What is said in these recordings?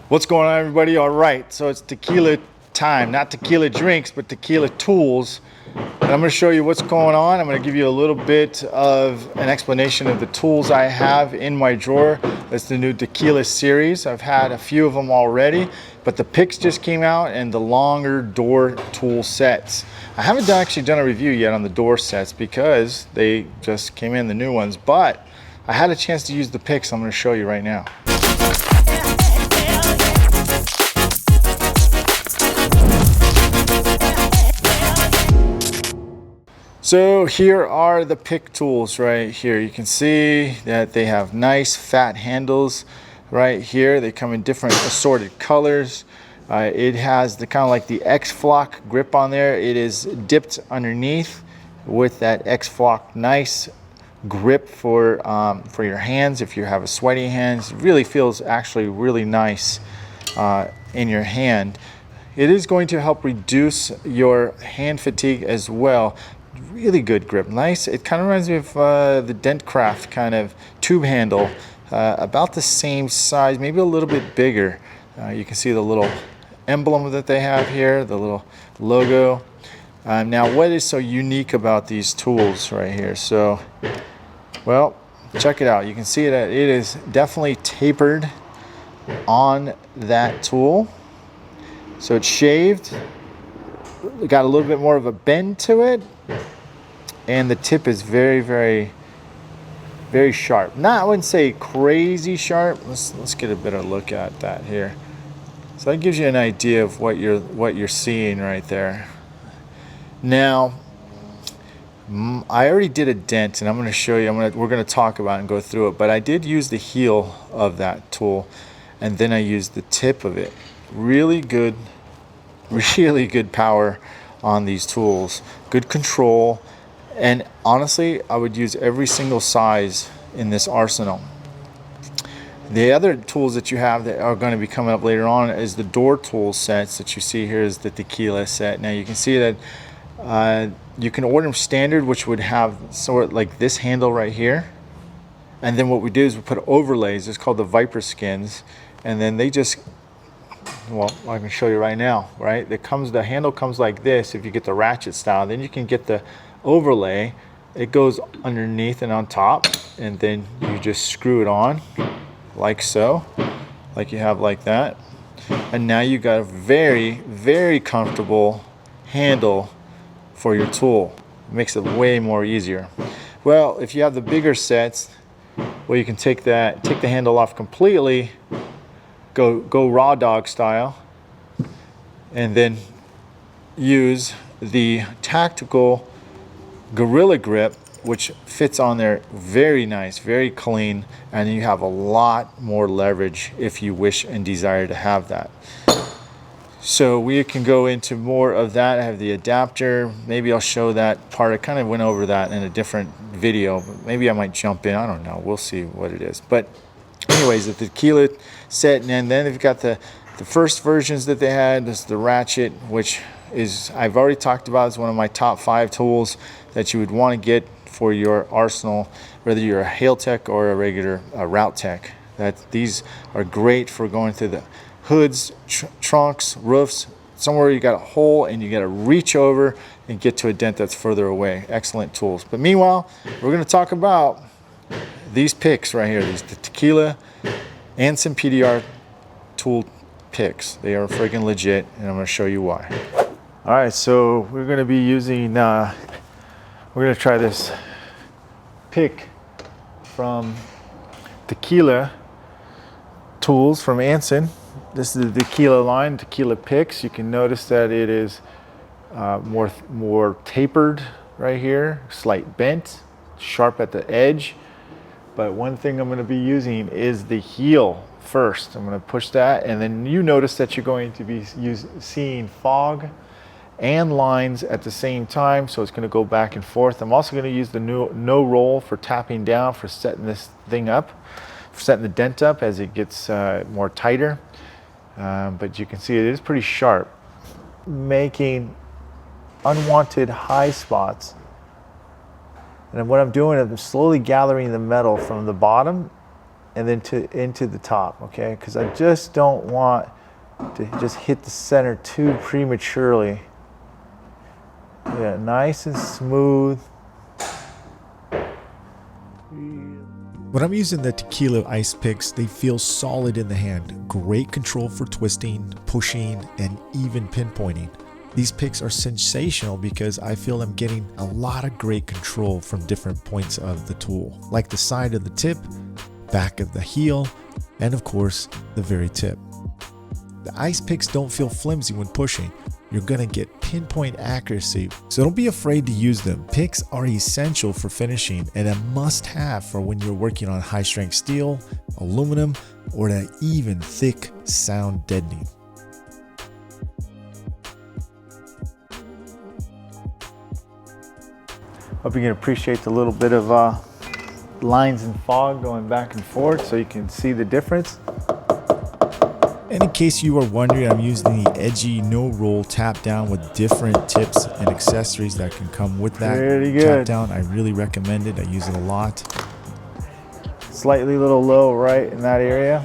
What's going on, everybody? All right, so it's tequila time. Not tequila drinks, but tequila tools. And I'm going to show you what's going on. I'm going to give you a little bit of an explanation of the tools I have in my drawer. That's the new tequila series. I've had a few of them already, but the picks just came out and the longer door tool sets. I haven't actually done a review yet on the door sets because they just came in, the new ones, but I had a chance to use the picks. I'm going to show you right now. So here are the pick tools right here. You can see that they have nice fat handles right here. They come in different assorted colors. It has the kind of like the X-Flock grip on there. It is dipped underneath with that X-Flock nice grip for your hands. If you have a sweaty hands, it really feels actually really nice in your hand. It is going to help reduce your hand fatigue as well. Really good grip, nice. It kind of reminds me of the Dent Craft kind of tube handle, about the same size, maybe a little bit bigger. You can see the little emblem that they have here, the little logo. Now, what is so unique about these tools right here? So, well, check it out. You can see that it is definitely tapered on that tool. So it's shaved, got a little bit more of a bend to it, and the tip is very, very, very sharp. Not, I wouldn't say crazy sharp. Let's get a better look at that here. So that gives you an idea of what you're seeing right there. Now, I already did a dent, and I'm going to show you. We're going to talk about it and go through it. But I did use the heel of that tool, and then I used the tip of it. Really good power on these tools. Good control. And honestly, I would use every single size in this arsenal. The other tools that you have that are going to be coming up later on is the door tool sets that you see here is the Tequila set. Now you can see that you can order them standard, which would have sort of like this handle right here. And then what we do is we put overlays. It's called the Viper skins. And then they just, well, I can show you right now, right? The handle comes like this if you get the ratchet style. Then you can get the overlay. It goes underneath and on top, and then you just screw it on like so, like you have like that. And now you got a very, very comfortable handle for your tool. It makes it way more easier. Well, if you have the bigger sets, well, you can take the handle off completely, go raw dog style, and then use the tactical Gorilla Grip, which fits on there very nice, very clean, and you have a lot more leverage if you wish and desire to have that. So we can go into more of that. I have the adapter. Maybe I'll show that part. I kind of went over that in a different video. Maybe I might jump in. I don't know. We'll see what it is. But anyways, the Tequila set, and then they've got the first versions that they had. This is the ratchet, which is, I've already talked about, is one of my top 5 tools that you would want to get for your arsenal, whether you're a Hail Tech or a regular Route Tech. These are great for going through the hoods, trunks, roofs, somewhere you got a hole and you got to reach over and get to a dent that's further away. Excellent tools. But meanwhile, we're going to talk about these picks right here, the Tequila and some PDR tool picks. They are friggin' legit, and I'm going to show you why. All right, so we're going to be using, we're going to try this pick from Tequila tools from Anson. This is the Tequila line, Tequila picks. You can notice that it is more tapered right here, slight bent, sharp at the edge. But one thing I'm going to be using is the heel first. I'm going to push that, and then you notice that you're going to be seeing fog and lines at the same time, so it's going to go back and forth. I'm also going to use the no roll for tapping down, for setting this thing up, for setting the dent up as it gets more tighter. But you can see it is pretty sharp, making unwanted high spots. And what I'm doing is I'm slowly gathering the metal from the bottom and then into the top, okay? Because I just don't want to just hit the center too prematurely. Yeah, nice and smooth. When I'm using the Tequila ice picks, they feel solid in the hand. Great control for twisting, pushing, and even pinpointing. These picks are sensational because I feel I'm getting a lot of great control from different points of the tool, like the side of the tip, back of the heel, and of course, the very tip. The ice picks don't feel flimsy when pushing. You're gonna get pinpoint accuracy, so don't be afraid to use them. Picks are essential for finishing and a must-have for when you're working on high-strength steel, aluminum, or that even thick sound deadening. Hope you can appreciate the little bit of lines and fog going back and forth so you can see the difference. And in case you are wondering, I'm using the edgy no-roll tap down with different tips and accessories that can come with that. Pretty good. Tap down, I really recommend it. I use it a lot. Slightly little low right in that area.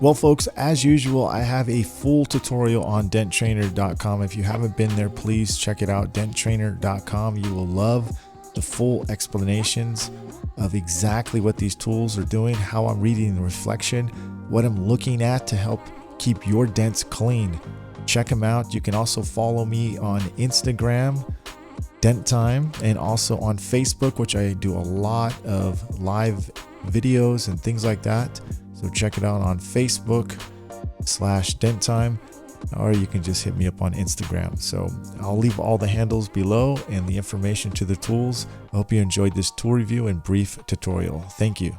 Well, folks, as usual, I have a full tutorial on denttrainer.com. If you haven't been there, please check it out, denttrainer.com. You will love the full explanations of exactly what these tools are doing, how I'm reading the reflection, what I'm looking at to help keep your dents clean. Check them out. You can also follow me on Instagram, Dent Time, and also on Facebook, which I do a lot of live videos and things like that. So check it out on Facebook/Dent Time, or you can just hit me up on Instagram. So I'll leave all the handles below and the information to the tools. I hope you enjoyed this tool review and brief tutorial. Thank you.